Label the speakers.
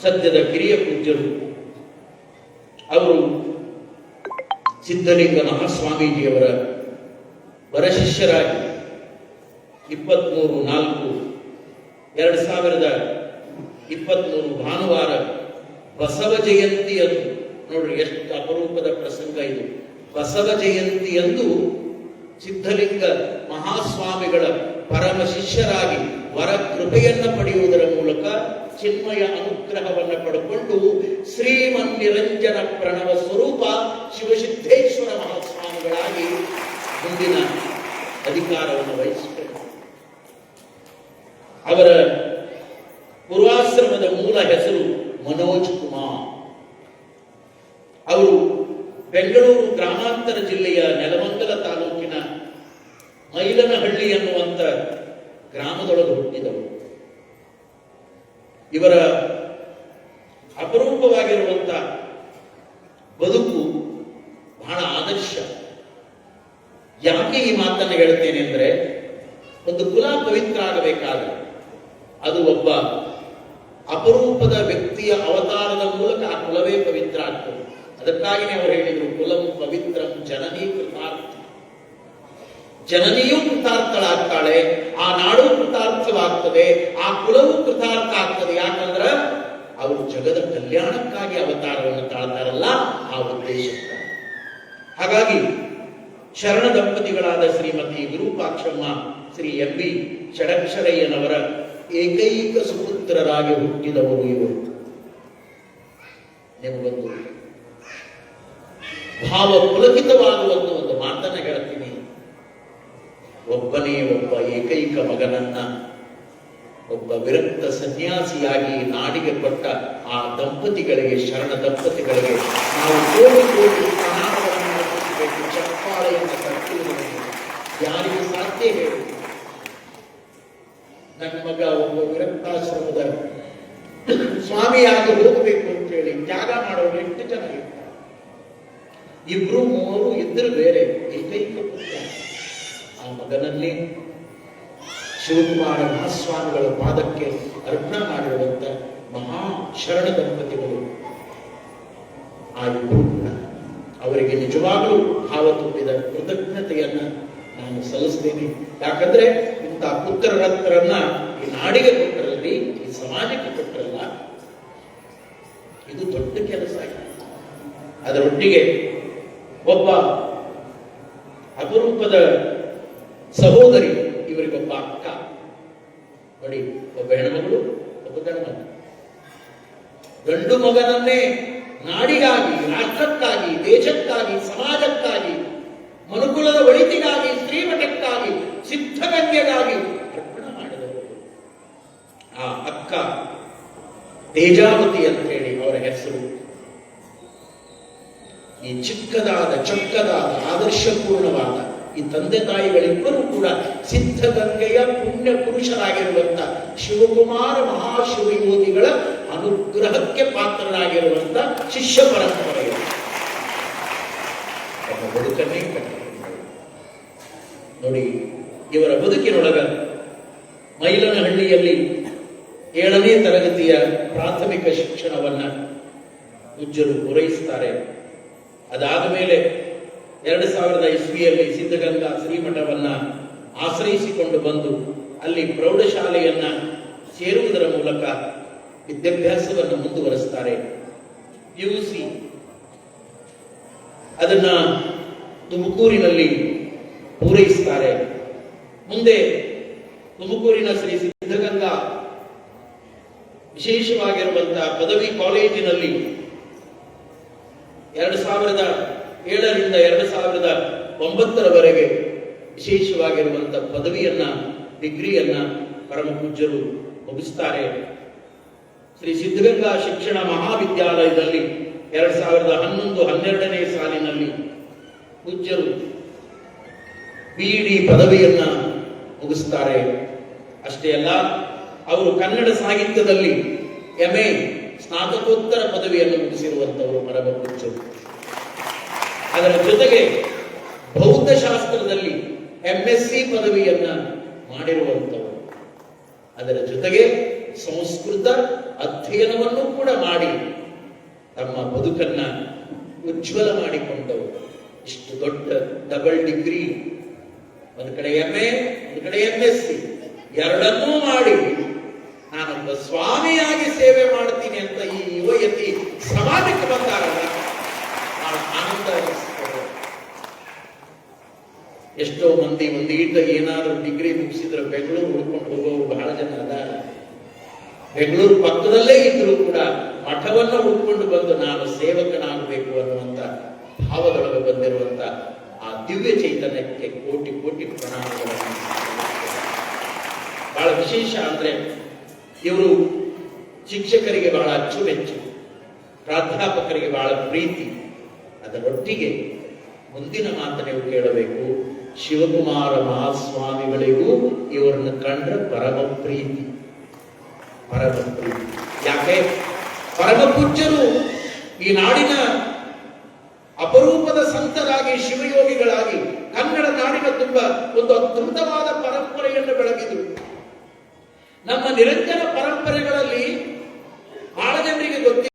Speaker 1: ಸದ್ಯದ ಕಿರಿಯ ಪೂಜ್ಯರು. ಅವರು ಸಿದ್ಧಲಿಂಗ ಮಹಾಸ್ವಾಮೀಜಿಯವರ ವರಶಿಷ್ಯರಾಗಿ 23/4/2023 ಭಾನುವಾರ ಬಸವ ಜಯಂತಿಯಂದು, ನೋಡ್ರಿ ಎಷ್ಟು ಅಪರೂಪದ ಪ್ರಸಂಗ ಇದು, ಬಸವ ಜಯಂತಿಯಂದು ಸಿದ್ಧಲಿಂಗ ಮಹಾಸ್ವಾಮಿಗಳ ಪರಮ ಶಿಷ್ಯರಾಗಿ ವರ ಕೃಪೆಯನ್ನು ಪಡೆಯುವುದರ ಮೂಲಕ ಚಿನ್ಮಯ ಅನುಗ್ರಹವನ್ನು ಪಡೆದುಕೊಂಡು ಶ್ರೀಮನ್ನಿರಂಜನ ಪ್ರಣವ ಸ್ವರೂಪ ಶಿವಸಿದ್ದೇಶ್ವರ ಮಹಾಸ್ವಾಮಿಗಳಾಗಿ ಮುಂದಿನ ಅಧಿಕಾರವನ್ನು ವಹಿಸಿದರು. ಅವರ ಪೂರ್ವಾಶ್ರಮದ ಮೂಲ ಹೆಸರು ಮನೋಜ್ ಕುಮಾರ್. ಅವರು ಬೆಂಗಳೂರು ಗ್ರಾಮಾಂತರ ಜಿಲ್ಲೆಯ ನೆಲಮಂಗಲ ತಾಲೂಕಿನ ಮೈಲನಹಳ್ಳಿ ಎನ್ನುವಂತ ಗ್ರಾಮದೊಳಗೆ ಹುಟ್ಟಿದವರು. ಇವರ ಅಪರೂಪವಾಗಿರುವಂತ ಬದುಕು ಬಹಳ ಆದರ್ಶ. ಯಾಕೆ ಈ ಮಾತನ್ನು ಹೇಳ್ತೇನೆ ಅಂದ್ರೆ, ಒಂದು ಕುಲ ಪವಿತ್ರ ಆಗಬೇಕಾದ್ರೆ ಅದು ಒಬ್ಬ ಅಪರೂಪದ ವ್ಯಕ್ತಿಯ ಅವತಾರದ ಮೂಲಕ ಆ ಕುಲವೇ ಪವಿತ್ರ ಆಗ್ತದೆ. ಅದಕ್ಕಾಗಿನೇ ಅವರು ಹೇಳಿದರು, ಕುಲಂ ಪವಿತ್ರಂ ಜನನೀ ಕೃತಾರ್ಥ. ಜನನಿಯೂ ಕೃತಾರ್ಥಳಾಗ್ತಾಳೆ, ಆ ನಾಡು ಕೃತಾರ್ಥವಾಗ್ತದೆ, ಆ ಕುಲವೂ ಕೃತಾರ್ಥ ಆಗ್ತದೆ. ಯಾಕಂದ್ರೆ ಅವರು ಜಗದ ಕಲ್ಯಾಣಕ್ಕಾಗಿ ಅವತಾರವನ್ನು ತಾಳ್ತಾರಲ್ಲ, ಆ ಉದ್ದೇಶಕ್ಕಾಗಿ. ಹಾಗಾಗಿ ಶರಣ ದಂಪತಿಗಳಾದ ಶ್ರೀಮತಿ ವಿರೂಪಾಕ್ಷಮ್ಮ, ಶ್ರೀ ಎಂ ಬಿ ಷಡಕ್ಷರಯ್ಯನವರ ಏಕೈಕ ಸುಪುತ್ರರಾಗಿ ಹುಟ್ಟಿದವರು ಇವರು. ನಿಮಗೊಂದು ಭಾವ ಪುಲಕಿತವಾಗುವಂತ ಒಂದು ಮಾತನ್ನ ಹೇಳ್ತೀನಿ. ಒಬ್ಬನೇ ಒಬ್ಬ ಏಕೈಕ ಮಗನನ್ನ ಒಬ್ಬ ವಿರಕ್ತ ಸನ್ಯಾಸಿಯಾಗಿ ನಾಡಿಗೆ ಕೊಟ್ಟ ಆ ದಂಪತಿಗಳಿಗೆ, ಶರಣ ದಂಪತಿಗಳಿಗೆ ನಾವು ಕೋಟಿ ಕೋಟಿ ಪ್ರಣಾಮಗಳನ್ನು ಅರ್ಪಿಸಬೇಕು. ಚಪ್ಪಾಳೆಯನ್ನು ತಟ್ಟಿರುವುದು ಯಾರಿಗೂ ಸಾಧ್ಯ ಹೇಳಿ. ನನ್ನ ಮಗ ಒಬ್ಬ ವಿರಕ್ತಾಶ್ರಮದ ಸ್ವಾಮಿಯಾಗಿ ಹೋಗಬೇಕು ಅಂತ ಹೇಳಿ ತ್ಯಾಗ ಮಾಡೋರು ಎಷ್ಟು ಜನ ಇರ್ತಾರೆ. ಇಬ್ರು ಮೂವರು ಇದ್ದರು ಬೇರೆ, ಏಕೈಕ ಪುತ್ರ. ಆ ಮಗನಲ್ಲಿ ಶಿವಕುಮಾರ ಮಹಾಸ್ವಾಮಿಗಳ ಪಾದಕ್ಕೆ ಅರ್ಪಣೆ ಮಾಡಿರುವಂತ ಮಹಾ ಶರಣ ದಂಪತಿಗಳು ಆ ಇಬ್ಬರು ಕೂಡ. ಅವರಿಗೆ ನಿಜವಾಗಲೂ ಭಾವ ತುಂಬಿದ ಕೃತಜ್ಞತೆಯನ್ನ ನಾನು ಸಲ್ಲಿಸ್ತೇನೆ. ಯಾಕಂದ್ರೆ ಇಂಥ ಪುತ್ರರತ್ನರನ್ನ ಈ ನಾಡಿಗೆ ಕೊಟ್ಟರಲ್ಲಿ, ಈ ಸಮಾಜಕ್ಕೆ ಕೊಟ್ಟರಲ್ಲ, ಇದು ದೊಡ್ಡ ಕೆಲಸ ಆಗಿದೆ. ಅದರೊಟ್ಟಿಗೆ ಒಬ್ಬ ಅಪರೂಪದ ಸಹೋದರಿ, ಇವರಿಗೊಬ್ಬ ಅಕ್ಕ. ನೋಡಿ, ಒಬ್ಬ ಹೆಣ್ಮಗಳು, ಒಬ್ಬ ಗಂಡು ಮಗ. ಗಂಡು ಮಗನನ್ನೇ ನಾಡಿಗಾಗಿ, ರಾಷ್ಟ್ರಕ್ಕಾಗಿ, ದೇಶಕ್ಕಾಗಿ, ಸಮಾಜಕ್ಕಾಗಿ, ಮನುಕುಲದ ಒಳಿತಿಗಾಗಿ, ಶ್ರೀಮಠಕ್ಕಾಗಿ, ಸಿದ್ಧಗಂಗೆಗಾಗಿ ಅರ್ಪಣೆ ಮಾಡಿದವರು ಆ ಅಕ್ಕ ತೇಜಾವತಿ ಅಂತ ಹೇಳಿ ಅವರ ಹೆಸರು. ಈ ಚಿಕ್ಕದಾದ, ಚೊಕ್ಕದಾದ, ಆದರ್ಶಪೂರ್ಣವಾದ ಈ ತಂದೆ ತಾಯಿಗಳಿಬ್ಬರೂ ಕೂಡ ಸಿದ್ಧಗಂಗೆಯ ಪುಣ್ಯ ಪುರುಷರಾಗಿರುವಂತ ಶಿವಕುಮಾರ ಮಹಾಶಿವಯೋಗಿಗಳ ಅನುಗ್ರಹಕ್ಕೆ ಪಾತ್ರರಾಗಿರುವಂತ ಶಿಷ್ಯ ಪರಂಪರೆಯ ಬದುಕನ್ನೇ ಕಟ್ಟಿದ್ದಾರೆ. ನೋಡಿ, ಇವರ ಬದುಕಿನೊಳಗ ಮೈಲನಹಳ್ಳಿಯಲ್ಲಿ 7ನೇ ತರಗತಿಯ ಪ್ರಾಥಮಿಕ ಶಿಕ್ಷಣವನ್ನ ಪೂಜ್ಯರು ಪೂರೈಸುತ್ತಾರೆ. ಅದಾದ ಮೇಲೆ 2000 ಇಸ್ವಿಯಲ್ಲಿ ಸಿದ್ಧಗಂಗಾ ಶ್ರೀಮಠವನ್ನ ಆಶ್ರಯಿಸಿಕೊಂಡು ಬಂದು ಅಲ್ಲಿ ಪ್ರೌಢಶಾಲೆಯನ್ನ ಸೇರುವುದರ ಮೂಲಕ ವಿದ್ಯಾಭ್ಯಾಸವನ್ನು ಮುಂದುವರೆಸುತ್ತಾರೆ. PUC ಅದನ್ನ ತುಮಕೂರಿನಲ್ಲಿ ಪೂರೈಸುತ್ತಾರೆ. ಮುಂದೆ ತುಮಕೂರಿನ ಶ್ರೀ ಸಿದ್ಧಗಂಗಾ ವಿಶೇಷವಾಗಿರುವಂತಹ ಪದವಿ ಕಾಲೇಜಿನಲ್ಲಿ 2007ರಿಂದ 2009ರವರೆಗೆ ವಿಶೇಷವಾಗಿರುವಂತಹ ಪದವಿಯನ್ನ, ಡಿಗ್ರಿಯನ್ನ ಪರಮ ಪೂಜ್ಯರು ಮುಗಿಸ್ತಾರೆ. ಶ್ರೀ ಸಿದ್ಧಗಂಗಾ ಶಿಕ್ಷಣ ಮಹಾವಿದ್ಯಾಲಯದಲ್ಲಿ 2011-12ನೇ ಸಾಲಿನಲ್ಲಿ ಪೂಜ್ಯರು BD ಪದವಿಯನ್ನ ಮುಗಿಸ್ತಾರೆ. ಅಷ್ಟೇ ಅಲ್ಲ, ಅವರು ಕನ್ನಡ ಸಾಹಿತ್ಯದಲ್ಲಿ MA ಸ್ನಾತಕೋತ್ತರ ಪದವಿಯನ್ನು ಮುಗಿಸಿರುವಂತವರು ಪರಮ ಪೂಜ್ಯರು. ಅದರ ಜೊತೆಗೆ ಭೌತಶಾಸ್ತ್ರದಲ್ಲಿ MSc ಪದವಿಯನ್ನ ಮಾಡಿರುವಂತವರು. ಅದರ ಜೊತೆಗೆ ಸಂಸ್ಕೃತ ಅಧ್ಯಯನವನ್ನು ಕೂಡ ಮಾಡಿ ತಮ್ಮ ಬದುಕನ್ನ ಉಜ್ವಲ ಮಾಡಿಕೊಂಡವರು. ಇಷ್ಟು ದೊಡ್ಡ ಡಬಲ್ ಡಿಗ್ರಿ, ಒಂದು ಕಡೆ MA, ಒಂದು ಕಡೆ MSc, ಎರಡನ್ನೂ ಮಾಡಿ ನಾನೊಬ್ಬ ಸ್ವಾಮಿಯಾಗಿ ಸೇವೆ ಮಾಡ್ತೀನಿ ಅಂತ ಈ ಯುವಯತಿ ಸಮಾಜಕ್ಕೆ ಬಂದಾರಲ್ಲ, ಆನಂದ ಅನಿಸ್ತದೆ. ಎಷ್ಟೋ ಮಂದಿ ಒಂದೀಟ ಏನಾದರೂ ಡಿಗ್ರಿ ಮುಗಿಸಿದ್ರೆ ಬೆಂಗಳೂರು ಹುಡ್ಕೊಂಡು ಹೋಗೋರು ಬಹಳ ಜನ ಅದಾರ. ಬೆಂಗಳೂರು ಪಕ್ಕದಲ್ಲೇ ಇದ್ರೂ ಕೂಡ ಮಠವನ್ನು ಹುಡ್ಕೊಂಡು ಬಂದು ನಾನು ಸೇವಕನಾಗಬೇಕು ಅನ್ನುವಂತ ಭಾವದೊಳಗೆ ಬಂದಿರುವಂತ ಆ ದಿವ್ಯ ಚೈತನ್ಯಕ್ಕೆ ಕೋಟಿ ಕೋಟಿ ಪ್ರಣಾಮಗಳನ್ನು. ಬಹಳ ವಿಶೇಷ ಅಂದ್ರೆ ಇವರು ಶಿಕ್ಷಕರಿಗೆ ಬಹಳ ಅಚ್ಚುಮೆಚ್ಚು, ಪ್ರಾಧ್ಯಾಪಕರಿಗೆ ಬಹಳ ಪ್ರೀತಿ. ಅದರೊಟ್ಟಿಗೆ ಮುಂದಿನ ಮಾತು ನೀವು ಕೇಳಬೇಕು, ಶಿವಕುಮಾರ ಮಹಾಸ್ವಾಮಿಗಳಿಗೂ ಇವರನ್ನು ಕಂಡ್ರೆ ಪರಮ ಪ್ರೀತಿ. ಯಾಕೆ? ಪರಮ ಪೂಜ್ಯರು ಈ ನಾಡಿನ ಅಪರೂಪದ ಸಂತರಾಗಿ, ಶಿವಯೋಗಿಗಳಾಗಿ ಕನ್ನಡ ನಾಡಿನ ತುಂಬ ಒಂದು ಅದ್ಭುತವಾದ ಪರಂಪರೆಯನ್ನು ಬೆಳಗಿದರು. ನಮ್ಮ ನಿರಂಜನ ಪರಂಪರೆಗಳಲ್ಲಿ